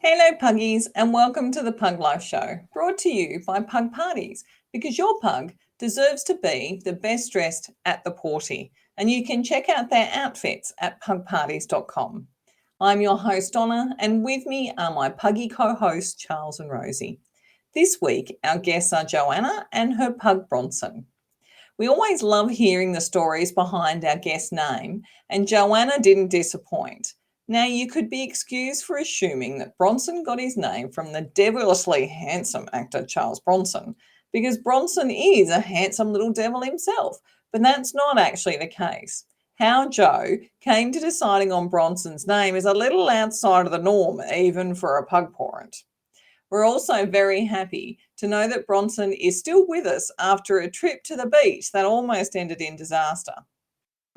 Hello Puggies and welcome to the Pug Life Show, brought to you by Pug Parties, because your pug deserves to be the best dressed at the party, and you can check out their outfits at pugparties.com. I'm your host Donna, and with me are my Puggy co-hosts Charles and Rosie. This week our guests are Joanna and her Pug Bronson. We always love hearing the stories behind our guest name, and Joanna didn't disappoint. Now, you could be excused for assuming that Bronson got his name from the devilishly handsome actor Charles Bronson, because Bronson is a handsome little devil himself, but that's not actually the case. How Jo came to deciding on Bronson's name is a little outside of the norm, even for a Pug Pawrent. We're also very happy to know that Bronson is still with us after a trip to the beach that almost ended in disaster.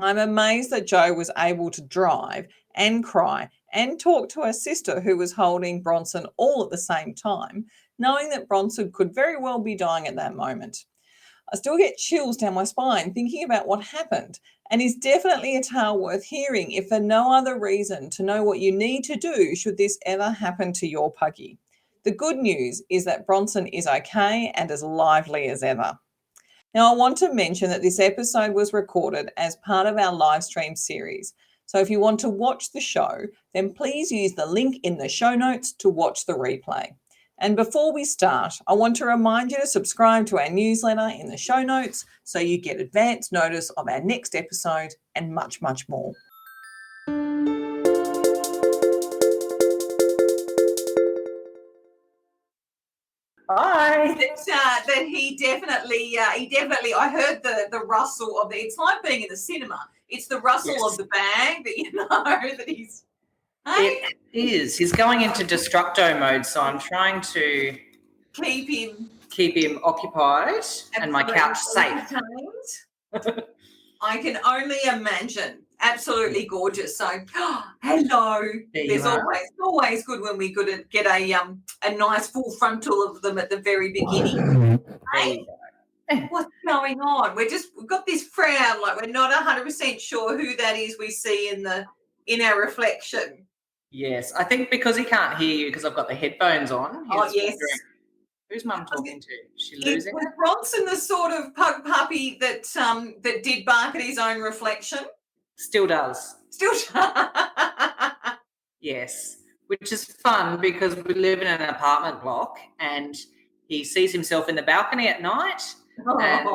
I'm amazed that Jo was able to drive and cry and talk to her sister who was holding Bronson all at the same time, knowing that Bronson could very well be dying at that moment. I still get chills down my spine thinking about what happened, and is definitely a tale worth hearing if for no other reason to know what you need to do should this ever happen to your puggy. The good news is that Bronson is okay and as lively as ever. Now, I want to mention that this episode was recorded as part of our live stream series. So if you want to watch the show, then please use the link in the show notes to watch the replay. And before we start, I want to remind you to subscribe to our newsletter in the show notes so you get advance notice of our next episode and much, much more. Hi. That he definitely, I heard the rustle of it's like being in the cinema. It's the rustle of the bag that you know that he's. Hey? It is. He's going into destructo mode, so I'm trying to keep him occupied and my couch safe. I can only imagine. Absolutely gorgeous. So, hello. There's always good when we get a nice full frontal of them at the very beginning. Hey, what's going on? We've got this frown, like we're not 100% sure who that is we see in our reflection. Yes, I think because he can't hear you because I've got the headphones on. Yes. Who's Mum talking to? Is she losing it? Was Bronson the sort of pug puppy that did bark at his own reflection? Still does. Yes, which is fun because we live in an apartment block and he sees himself in the balcony at night. And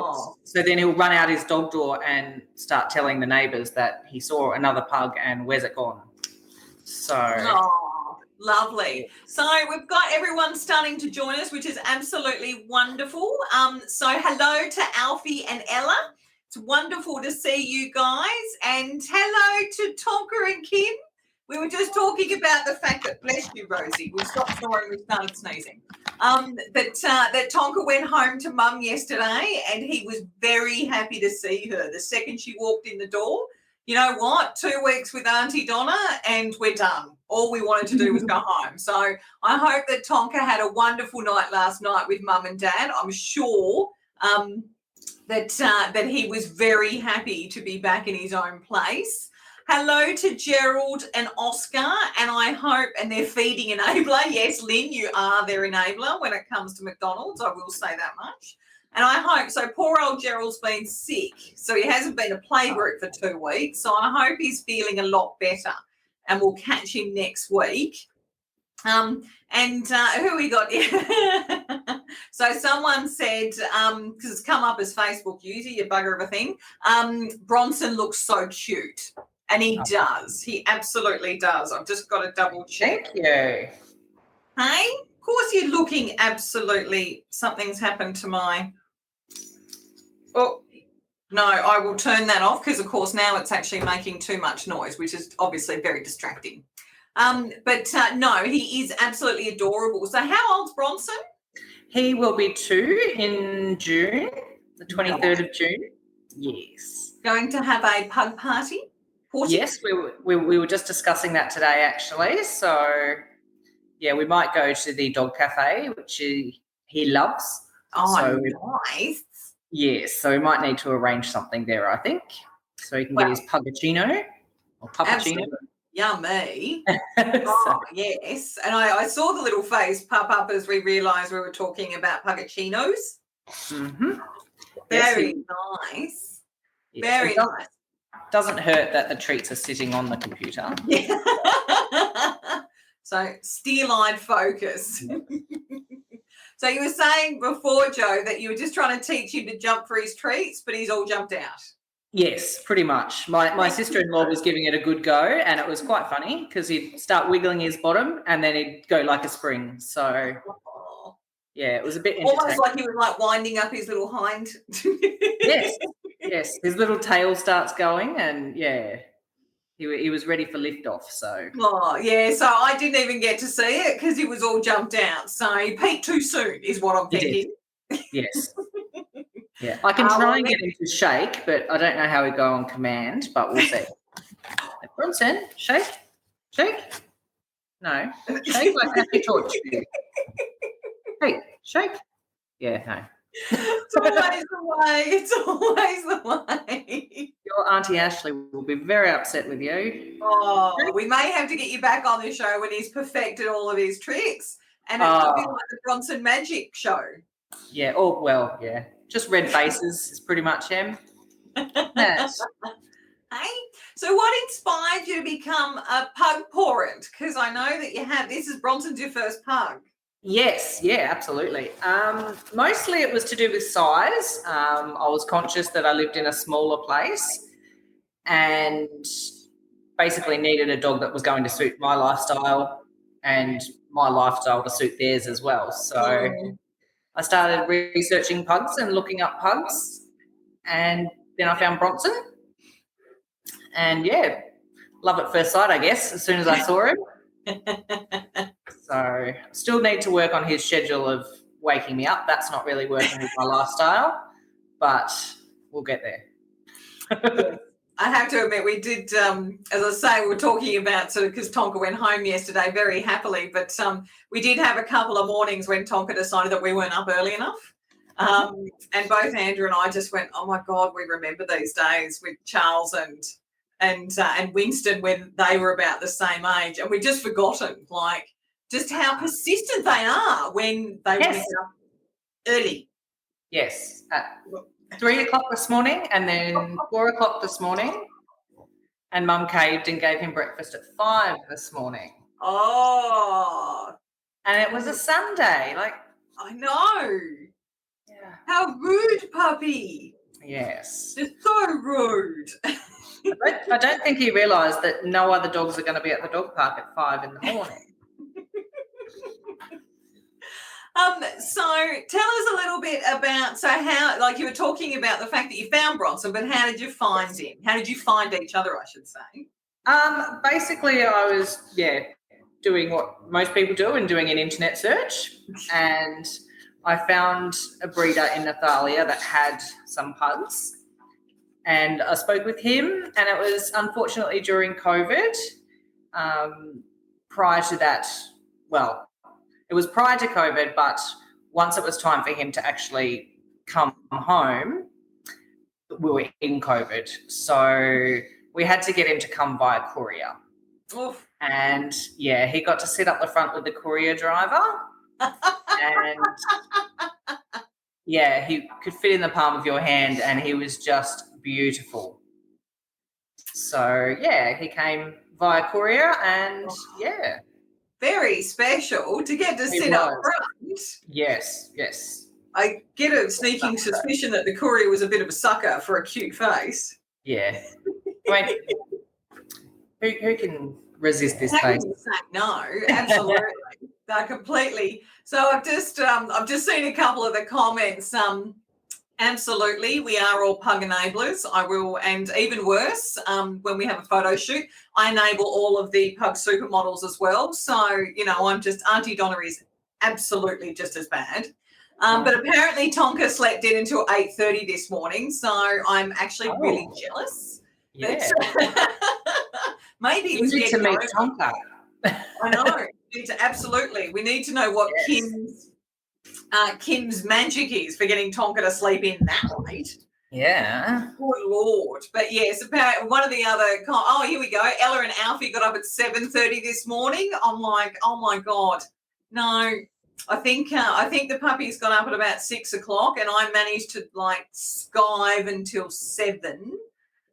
so then he'll run out his dog door and start telling the neighbours that he saw another pug and where's it gone. So. Oh, lovely. So we've got everyone starting to join us, which is absolutely wonderful. So hello to Alfie and Ella. It's wonderful to see you guys. And hello to Tonka and Kim. We were just talking about the fact that, bless you, Rosie, we stopped snoring, we started sneezing, that Tonka went home to Mum yesterday and he was very happy to see her. The second she walked in the door, you know what, 2 weeks with Auntie Donna and we're done. All we wanted to do was go home. So I hope that Tonka had a wonderful night last night with Mum and Dad. I'm sure that he was very happy to be back in his own place. Hello to Gerald and Oscar, and I hope, and they're feeding enabler. Yes, Lynn, you are their enabler when it comes to McDonald's. I will say that much. And I hope, so poor old Gerald's been sick, so he hasn't been a playgroup for 2 weeks. So I hope he's feeling a lot better, and we'll catch him next week. And who we got? So someone said, because it's come up as Facebook user, you bugger of a thing, Bronson looks so cute. And he does. He absolutely does. I've just got to double check. Thank you. Hey? Of course you're looking absolutely, something's happened to my... Oh, no, I will turn that off because, of course, now it's actually making too much noise, which is obviously very distracting. But no, he is absolutely adorable. So how old's Bronson? He will be 2 in June, the 23rd of June. Yes. Going to have a pug party? Yes, we were just discussing that today, actually. So, yeah, we might go to the dog cafe, which he loves. Oh, so nice. Yes, so we might need to arrange something there, I think, so he can get his puggaccino or puppuccino. Yummy. Oh, yes. And I saw the little face pop up as we realised we were talking about Puggachinos. Mm-hmm. Very nice. Very nice. Doesn't hurt that the treats are sitting on the computer. Yeah. So steel-eyed focus. So you were saying before, Jo, that you were just trying to teach him to jump for his treats, but he's all jumped out. Yes, pretty much. My sister-in-law was giving it a good go, and it was quite funny because he'd start wiggling his bottom and then he'd go like a spring. So, yeah, it was a bit entertaining. Almost like he was like winding up his little hind. Yes. His little tail starts going and, yeah, he was ready for liftoff. So. Oh, yeah, so I didn't even get to see it because he was all jumped out. So he peaked too soon is what I'm thinking. Yes. Yeah, I can try and get him to shake, but I don't know how he'd go on command, but we'll see. Bronson, shake? No. Shake like happy torch. Hey, shake? Yeah, no. It's always the way. Your Auntie Ashley will be very upset with you. Oh, we may have to get you back on the show when he's perfected all of his tricks. And it could be like the Bronson Magic show. Yeah, yeah. Just red faces is pretty much him. Yes. Hey, so what inspired you to become a Pug Pawrent? Because I know that you have. This is Bronson's your first pug. Yes, yeah, absolutely. Mostly it was to do with size. I was conscious that I lived in a smaller place and basically needed a dog that was going to suit my lifestyle and my lifestyle to suit theirs as well. So I started researching pugs and looking up pugs, and then I found Bronson. And, yeah, love at first sight, I guess, as soon as I saw him. So still need to work on his schedule of waking me up. That's not really working with my lifestyle, but we'll get there. I have to admit, we did, as I say, we were talking about sort of because Tonka went home yesterday very happily, but we did have a couple of mornings when Tonka decided that we weren't up early enough. And both Andrew and I just went, oh, my God, we remember these days with Charles and Winston when they were about the same age. And we'd just forgotten, like, just how persistent they are when they wake up early. Yes. At 3 o'clock this morning and then 4 o'clock this morning, and Mum caved and gave him breakfast at 5 this morning. Oh. And it was a Sunday. Like, I know. Yeah. How rude, puppy. Yes. It's so rude. I don't think he realised that no other dogs are going to be at the dog park at 5 in the morning. So tell us a little bit about, so how, like you were talking about the fact that you found Bronson, but how did you find him? How did you find each other, I should say? Basically, I was, doing what most people do and doing an internet search, and I found a breeder in Nathalia that had some pugs, and I spoke with him, and it was unfortunately during COVID. Prior to that, well, it was prior to COVID, but once it was time for him to actually come home, we were in COVID. So we had to get him to come via courier. Oof. And, he got to sit up the front with the courier driver. And, he could fit in the palm of your hand, and he was just beautiful. So, he came via courier and, Very special to get to sit up front. Yes. I get a sneaking suspicion that the courier was a bit of a sucker for a cute face. Yeah. I mean, who can resist this face? No, absolutely. No, completely. So I've just seen a couple of the comments. Absolutely, we are all pug enablers. I will, and even worse, when we have a photo shoot, I enable all of the pug supermodels as well. So, I'm just, Auntie Donna is absolutely just as bad. But apparently Tonka slept in until 8:30 this morning, so I'm actually really jealous. Yeah. Maybe it was you need to meet Tonka. I know. Absolutely. We need to know what Kim's magic is for getting Tonka to sleep in that late. Yeah. Good Lord. But yes, apparently one of the other, here we go. Ella and Alfie got up at 7:30 this morning. I'm like, oh my God. No, I think the puppy's got up at about 6 o'clock and I managed to like skive until 7.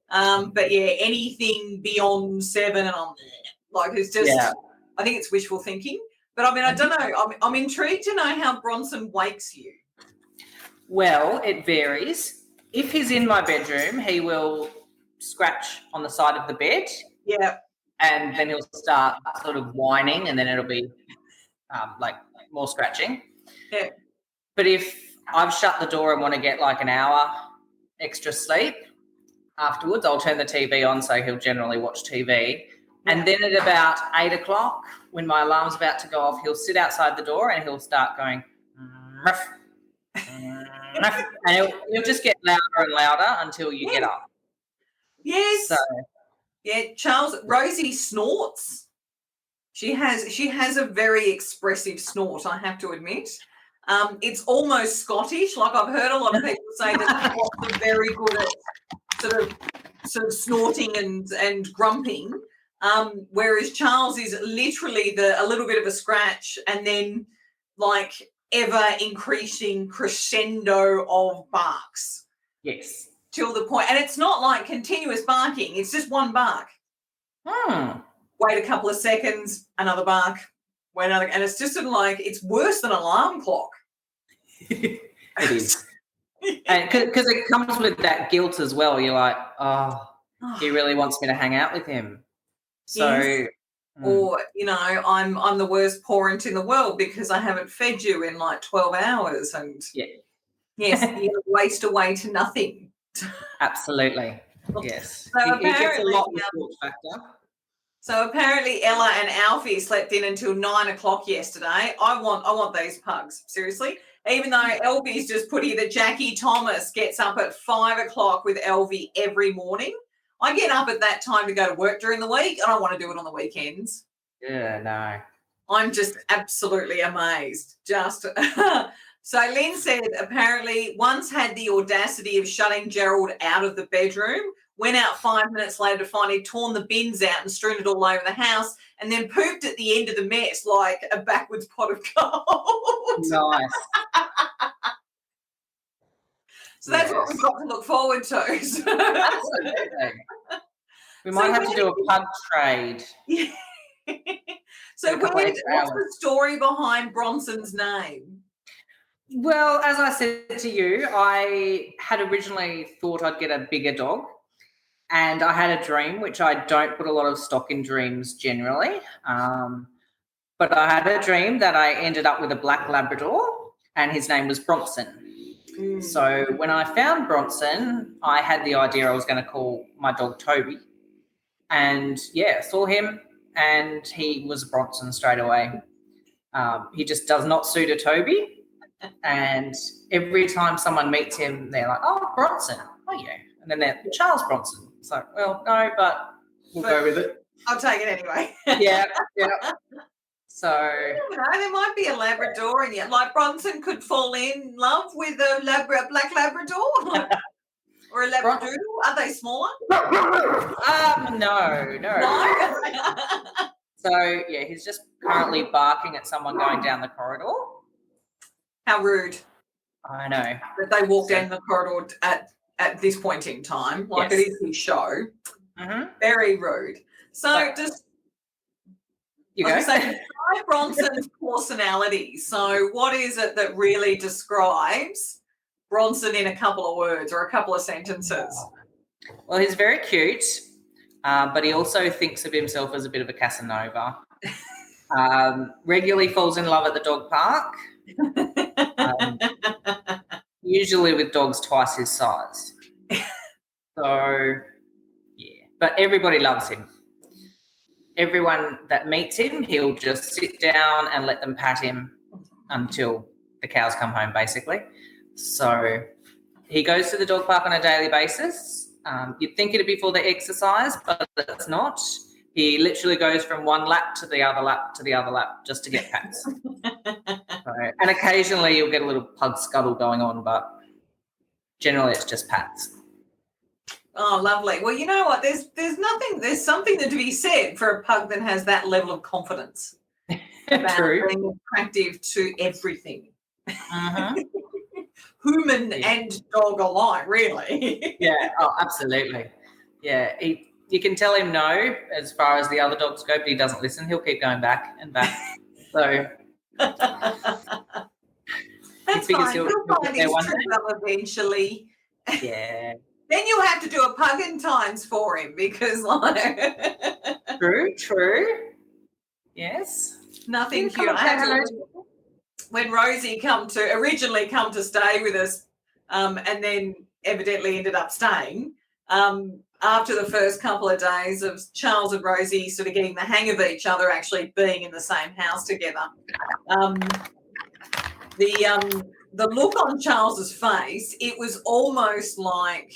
But yeah, anything beyond 7 and I'm like, it's just, I think it's wishful thinking. But I mean, I don't know. I'm intrigued to know how Bronson wakes you. Well, it varies. If he's in my bedroom, he will scratch on the side of the bed. Yeah. And then he'll start sort of whining and then it'll be like more scratching. Yeah. But if I've shut the door and want to get like an hour extra sleep afterwards, I'll turn the TV on so he'll generally watch TV. Yeah. And then at about 8 o'clock, when my alarm's about to go off, he'll sit outside the door and he'll start going, ruff, ruff, and he'll just get louder and louder until you get up. Yes. So, yeah, Rosie snorts. She has a very expressive snort, I have to admit. It's almost Scottish. Like I've heard a lot of people say that Scots are very good at sort of snorting and grumping. Whereas Charles is literally a little bit of a scratch and then like ever increasing crescendo of barks. Yes. Till the point, and it's not like continuous barking, it's just one bark. Wait a couple of seconds, another bark, wait another, and it's just like, it's worse than an alarm clock. It is. Because it comes with that guilt as well. You're like, he really wants me to hang out with him. So, yes. Or, you know, I'm the worst parent in the world because I haven't fed you in like 12 hours. And yes, you waste away to nothing. Absolutely. Yes. So he gets a lot with guilt factor. So apparently Ella and Alfie slept in until 9 o'clock yesterday. I want these pugs, seriously. Even though Elvie's just put here that Jackie Thomas gets up at 5 o'clock with Elvie every morning. I get up at that time to go to work during the week. I don't want to do it on the weekends. Yeah, no. I'm just absolutely amazed. So Lynn said apparently once had the audacity of shutting Gerald out of the bedroom, went out 5 minutes later to find he'd torn the bins out and strewn it all over the house, and then pooped at the end of the mess like a backwards pot of gold. Nice. So that's what we've got to look forward to. Absolutely. We might have to do a pug trade. Yeah. So what's the story behind Bronson's name? Well, as I said to you, I had originally thought I'd get a bigger dog, and I had a dream, which I don't put a lot of stock in dreams generally, but I had a dream that I ended up with a black Labrador, and his name was Bronson. So when I found Bronson, I had the idea I was going to call my dog Toby, and saw him, and he was a Bronson straight away. He just does not suit a Toby. And every time someone meets him, they're like, "Oh, Bronson, oh yeah," and then they're Charles Bronson. It's like, well, no, but we'll go with it. I'll take it anyway. Yeah. So there might be a Labrador in you. Like Bronson could fall in love with a black Labrador or a Labradoodle. Are they smaller? No. So he's just currently barking at someone going down the corridor. How rude. I know. That they walk down the corridor at this point in time, like it is his show. Mm-hmm. Very rude. So you go. Describe Bronson's personality. So what is it that really describes Bronson in a couple of words or a couple of sentences? Well, he's very cute, but he also thinks of himself as a bit of a Casanova. Regularly falls in love at the dog park. Usually with dogs twice his size. So, but everybody loves him. Everyone that meets him, he'll just sit down and let them pat him until the cows come home, basically. So he goes to the dog park on a daily basis. You'd think it'd be for the exercise, but it's not. He literally goes from one lap to the other lap to the other lap just to get pats. And occasionally you'll get a little pug scuttle going on, but generally it's just pats. Oh, lovely. Well, you know what? There's something to be said for a pug that has that level of confidence about True. being attractive to everything. Uh-huh. Human and dog alike, really. Yeah, oh, absolutely. Yeah, you can tell him no as far as the other dogs go, but he doesn't listen. He'll keep going back and back. So That's fine. He'll find his trip up eventually. Yeah. Then you'll have to do a pug in times for him because, like, True. Yes. Nothing cute. I had to, when Rosie originally come to stay with us, and then evidently ended up staying. After the first couple of days of Charles and Rosie sort of getting the hang of each other, actually being in the same house together, the look on Charles's face, it was almost like,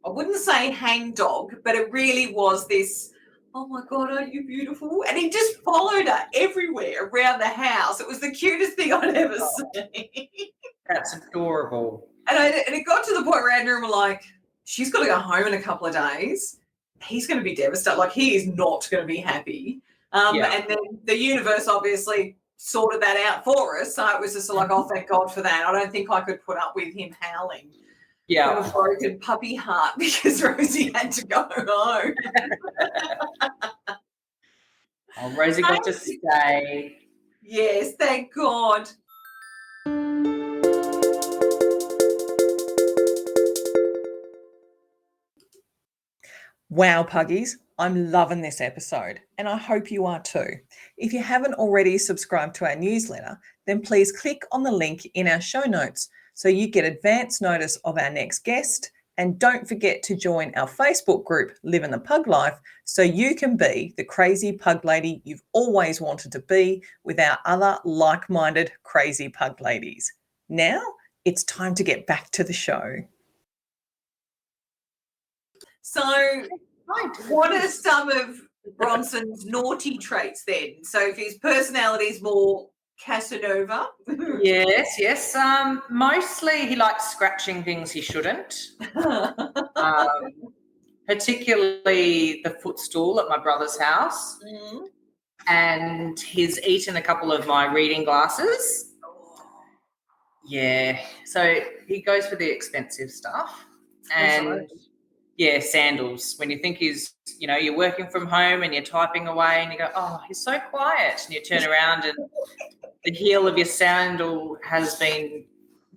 I wouldn't say hang dog, but it really was this, oh my God, are you beautiful? And he just followed her everywhere around the house. It was the cutest thing I'd ever seen. That's adorable. And it got to the point where Andrew and were like, she's got to go home in a couple of days. He's going to be devastated. Like, he is not going to be happy. And then the universe obviously sorted that out for us. So it was just like, oh, thank God for that. I don't think I could put up with him howling. Yeah. A broken puppy heart because Rosie had to go home. Oh, Rosie got to stay. Yes, thank God. Wow, Puggies, I'm loving this episode, and I hope you are too. If you haven't already subscribed to our newsletter, then please click on the link in our show notes so you get advance notice of our next guest, and don't forget to join our Facebook group, Living the Pug Life, so you can be the crazy pug lady you've always wanted to be with our other like-minded crazy pug ladies. Now, it's time to get back to the show. So, what are some of Bronson's naughty traits then? So, if his personality is more Casanova. Yes. Mostly he likes scratching things he shouldn't. Particularly the footstool at my brother's house. Mm. And he's eaten a couple of my reading glasses. Yeah. So he goes for the expensive stuff. And sandals. When you think you're working from home and you're typing away and you go, oh, he's so quiet. And you turn around and the heel of your sandal has been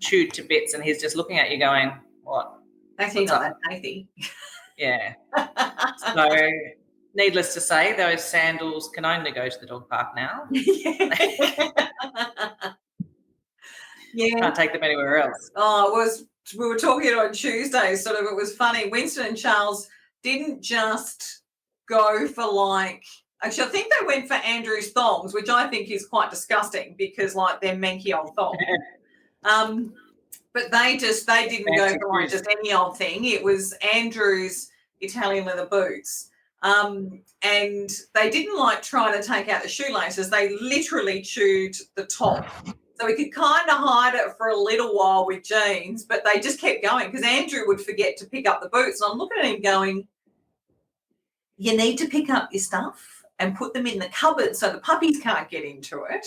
chewed to bits and he's just looking at you going, what? Actually, not that tasty. Yeah. So, needless to say, those sandals can only go to the dog park now. Yeah. Can't take them anywhere else. Oh, we were talking on Tuesday, sort of, it was funny. Winston and Charles didn't just go for actually, I think they went for Andrew's thongs, which I think is quite disgusting because, they're manky old thongs. But they didn't go for just any old thing. It was Andrew's Italian leather boots. And they didn't trying to take out the shoelaces. They literally chewed the top. So we could kind of hide it for a little while with jeans, but they just kept going because Andrew would forget to pick up the boots. And I'm looking at him going, you need to pick up your stuff and put them in the cupboard so the puppies can't get into it.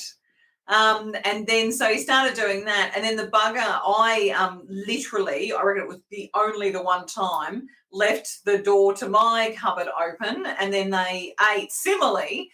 And then so he started doing that. And then the bugger, I reckon it was the one time, left the door to my cupboard open, and then they ate similarly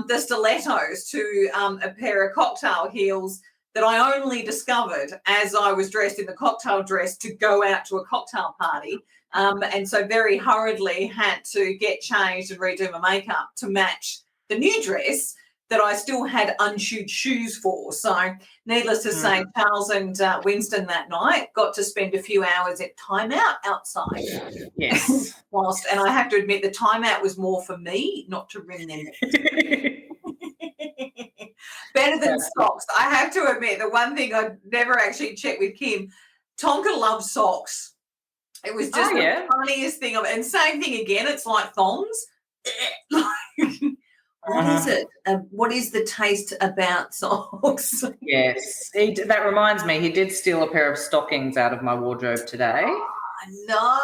the stilettos to a pair of cocktail heels that I only discovered as I was dressed in the cocktail dress to go out to a cocktail party. And so very hurriedly had to get changed and redo my makeup to match the new dress that I still had unshoed shoes for. So needless to say, Charles and Winston that night got to spend a few hours at timeout outside. Yes. And I have to admit the timeout was more for me, not to ring them. Better than socks. I have to admit the one thing I never actually checked with Kim, Tonka loves socks. It was just the funniest thing. And same thing again, it's like thongs. What is it? What is the taste about socks? Yes. That reminds me, he did steal a pair of stockings out of my wardrobe today. No.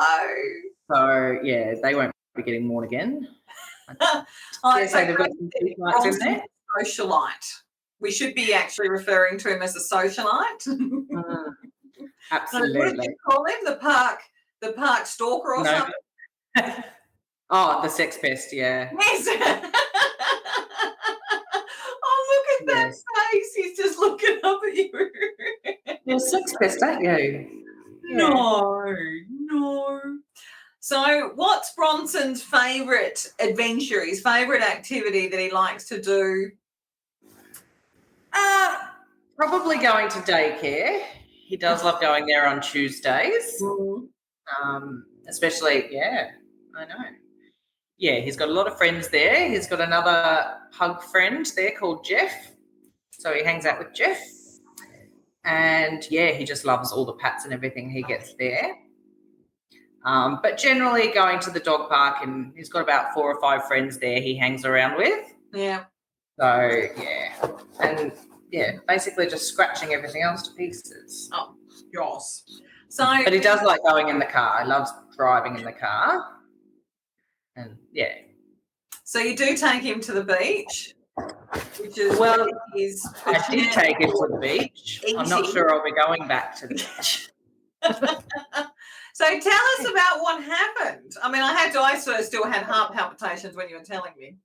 So, yeah, they won't be getting worn again. I So they've got some teeth marks in there. Socialite. We should be actually referring to him as a socialite. Absolutely. What did you call him? The park stalker or something? Oh, the sex pest, yeah. Yes. Oh, look at that face. He's just looking up at you. You're a sex pest, aren't you? Yeah. No. So what's Bronson's favourite adventure, his favourite activity that he likes to do? Probably going to daycare. He does love going there on Tuesdays. Especially, yeah, I know. Yeah, he's got a lot of friends there. He's got another pug friend there called Jeff. So he hangs out with Jeff. And, yeah, he just loves all the pats and everything he gets there. But generally going to the dog park, and he's got about 4 or 5 friends there he hangs around with. Yeah. So, yeah. And, yeah, basically just scratching everything else to pieces. Oh, yours. But he does like going in the car. He loves driving in the car. And, yeah. So you do take him to the beach, which is I did take him to the beach. Easy. I'm not sure I'll be going back to the beach. So tell us about what happened. I mean, I still had heart palpitations when you were telling me.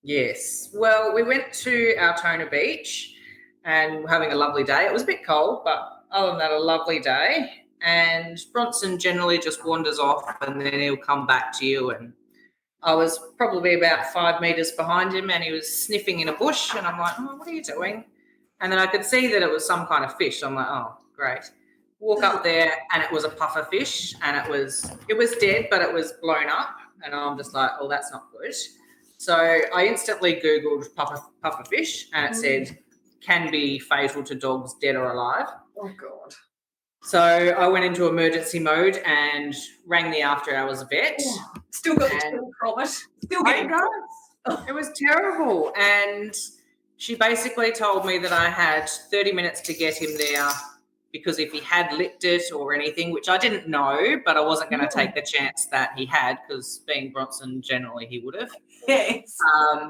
Yes. Well, we went to Altona Beach and we're having a lovely day. It was a bit cold, but other than that, a lovely day. And Bronson generally just wanders off and then he'll come back to you. And I was probably about 5 metres behind him and he was sniffing in a bush and I'm like, oh, what are you doing? And then I could see that it was some kind of fish. I'm like, oh, great. Walk up there and it was a puffer fish and it was dead, but it was blown up. And I'm just like, oh, that's not good. So I instantly Googled puffer fish and it said can be fatal to dogs dead or alive. Oh, God. So I went into emergency mode and rang the after hours vet. Oh, still got the chill from it. Still getting it was terrible. And she basically told me that I had 30 minutes to get him there because if he had licked it or anything, which I didn't know, but I wasn't going to take the chance that he had because being Bronson, generally he would have. Yes.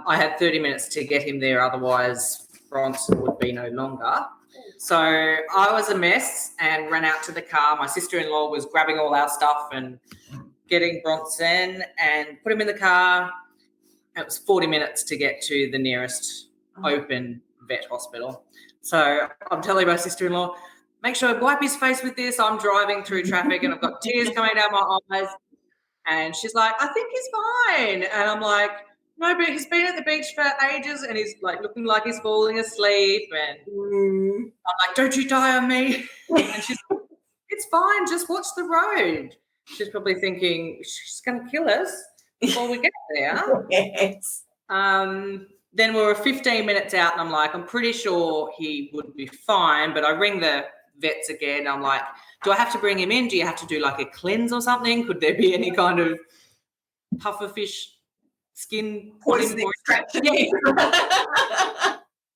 I had 30 minutes to get him there, otherwise Bronson would be no longer. So I was a mess and ran out to the car. My sister-in-law was grabbing all our stuff and getting Bronson and put him in the car. It was 40 minutes to get to the nearest open vet hospital. So I'm telling my sister-in-law, make sure I wipe his face with this. I'm driving through traffic and I've got tears coming down my eyes. And she's like, I think he's fine. And I'm like, no, but he's been at the beach for ages and he's like looking like he's falling asleep. And I'm like, don't you die on me. And she's like, it's fine. Just watch the road. She's probably thinking she's going to kill us before we get there. Yes. Then we were 15 minutes out and I'm like, I'm pretty sure he would be fine. But I ring the vets again. I'm like, do I have to bring him in? Do you have to do like a cleanse or something? Could there be any kind of pufferfish skin poisoning extraction? Yeah.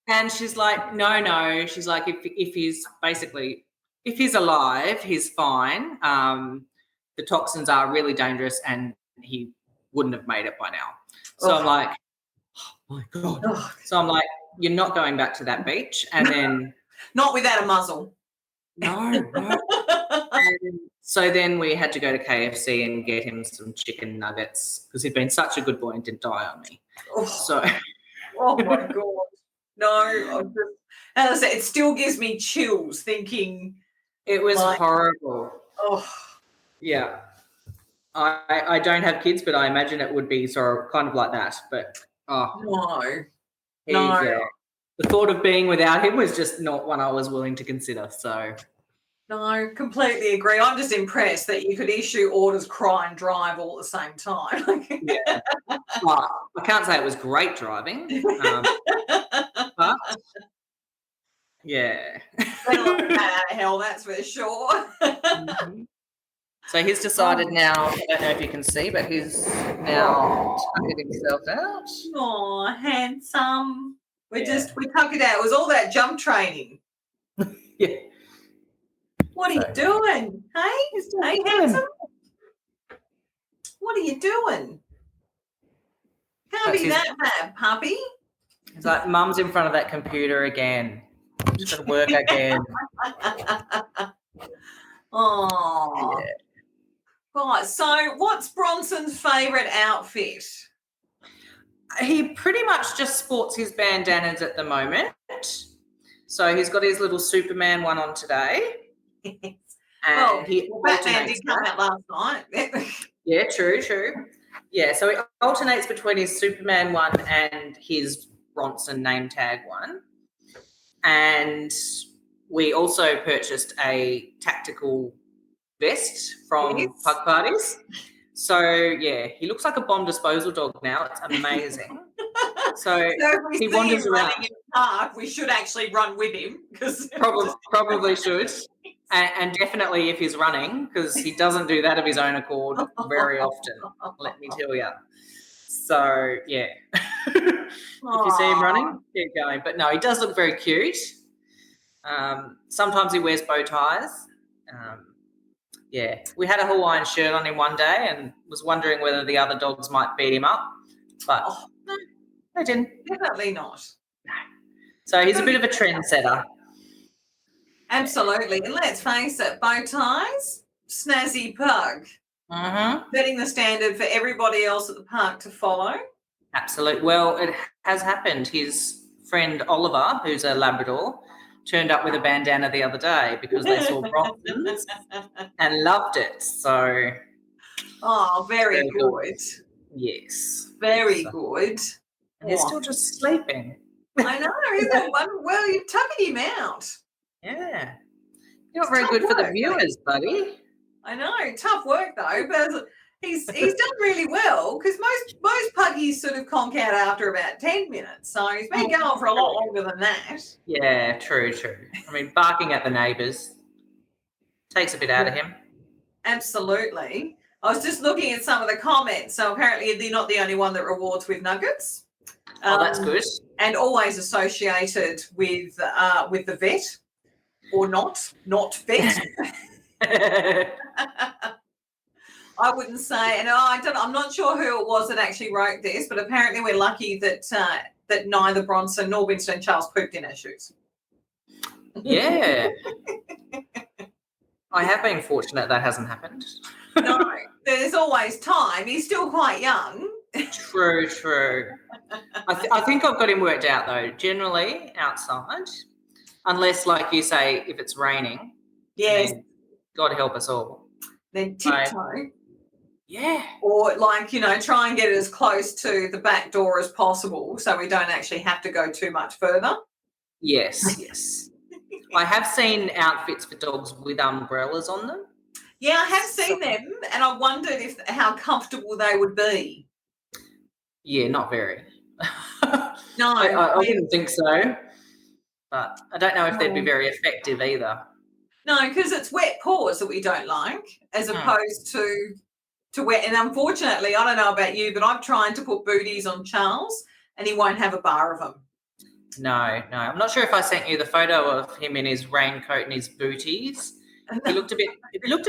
And she's like, no. She's like, if he's alive, he's fine. The toxins are really dangerous and he wouldn't have made it by now. So I'm like, oh my God. So I'm like, you're not going back to that beach. And then not without a muzzle. No. And so then we had to go to KFC and get him some chicken nuggets because he'd been such a good boy and didn't die on me. Oh my God. No, as I said, it still gives me chills thinking. It was horrible. Oh. Yeah. I don't have kids, but I imagine it would be sort of kind of like that. But No. The thought of being without him was just not one I was willing to consider. So no, completely agree. I'm just impressed that you could issue orders, cry and drive all at the same time. Yeah. Well, I can't say it was great driving. But yeah. Out of hell, that's for sure. So he's decided now, I don't know if you can see, but he's now tucking himself out. Oh, handsome. We tucked it out. It was all that jump training. Yeah. What are you doing? Hey, handsome? What are you doing? Can't be that bad, puppy. He's like, Mum's in front of that computer again. She's got to work again. Oh. Yeah. Right, so what's Bronson's favourite outfit? He pretty much just sports his bandanas at the moment. So he's got his little Superman one on today. And Batman did come out last night. Yeah, true. Yeah, so he alternates between his Superman one and his Bronson name tag one. And we also purchased a tactical vest from Pug Parties. So, yeah, he looks like a bomb disposal dog now. It's amazing. So if he we wanders see him around. running in the park, we should actually run with him. Probably should. And definitely if he's running, because he doesn't do that of his own accord very often, let me tell you. So, yeah. If you see him running, keep going. But no, he does look very cute. Sometimes he wears bow ties. Yeah, we had a Hawaiian shirt on him one day and was wondering whether the other dogs might beat him up. But no, they didn't. Definitely not. No. So he's a bit of a trendsetter. Absolutely. And let's face it, bow ties, snazzy pug. Setting the standard for everybody else at the park to follow. Absolutely. Well, it has happened. His friend Oliver, who's a Labrador, turned up with a bandana the other day because they saw Bronson's and loved it. So, very good. Yes. Very good. And he's still just sleeping. I know. Isn't that wonderful? Well, you've tucked him out. Yeah. You're not very good for the viewers, buddy. I know. Tough work, though. But he's done really well because most puggies sort of conk out after about 10 minutes. So he's been going for a lot longer than that. Yeah, true. I mean, barking at the neighbours takes a bit out of him. Absolutely. I was just looking at some of the comments. So apparently they're not the only one that rewards with nuggets. That's good. And always associated with the vet or not vet. I wouldn't say, and I'm not sure who it was that actually wrote this, but apparently we're lucky that that neither Bronson nor Winston Charles pooped in our shoes. Yeah. I have been fortunate that hasn't happened. No, there's always time. He's still quite young. True. I think I've got him worked out, though, generally outside, unless, like you say, if it's raining. Yes. God help us all. Then tiptoe. Yeah. Or, try and get it as close to the back door as possible so we don't actually have to go too much further. Yes. I have seen outfits for dogs with umbrellas on them. Yeah, I have seen them, and I wondered how comfortable they would be. Yeah, not very. No. I wouldn't think so, but I don't know if they'd be very effective either. No, because it's wet paws that we don't like, as opposed to wet. And unfortunately, I don't know about you, but I'm trying to put booties on Charles, and he won't have a bar of them. No. I'm not sure if I sent you the photo of him in his raincoat and his booties. He looked a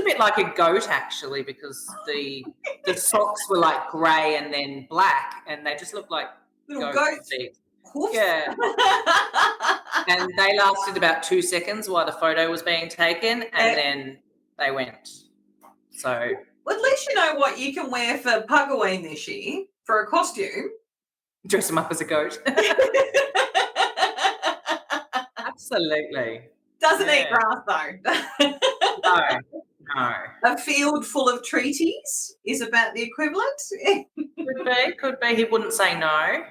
bit like a goat, actually, because the socks were like grey and then black, and they just looked like little goats. Yeah. And they lasted about 2 seconds while the photo was being taken, and then they went. So, well, at least you know what you can wear for Pugaween this year for a costume. Dress him up as a goat. Absolutely. Doesn't eat grass though. No. A field full of treaties is about the equivalent. Could be. He wouldn't say no.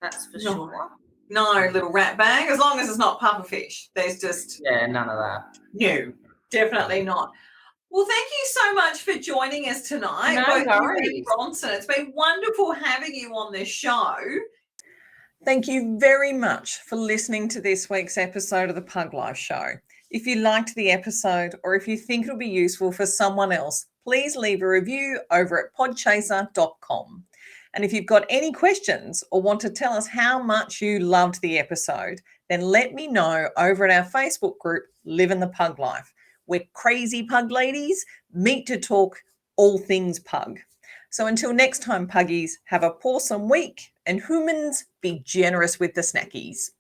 That's for sure. No, little rat bag. As long as it's not pufferfish. There's just... Yeah, none of that. No, definitely not. Well, thank you so much for joining us tonight. No worries. You and Bronson. It's been wonderful having you on this show. Thank you very much for listening to this week's episode of the Pug Life Show. If you liked the episode or if you think it'll be useful for someone else, please leave a review over at podchaser.com. And if you've got any questions or want to tell us how much you loved the episode, then let me know over at our Facebook group, Living the Pug Life, where crazy pug ladies meet to talk all things pug. So until next time, puggies, have a pawsome week, and humans, be generous with the snackies.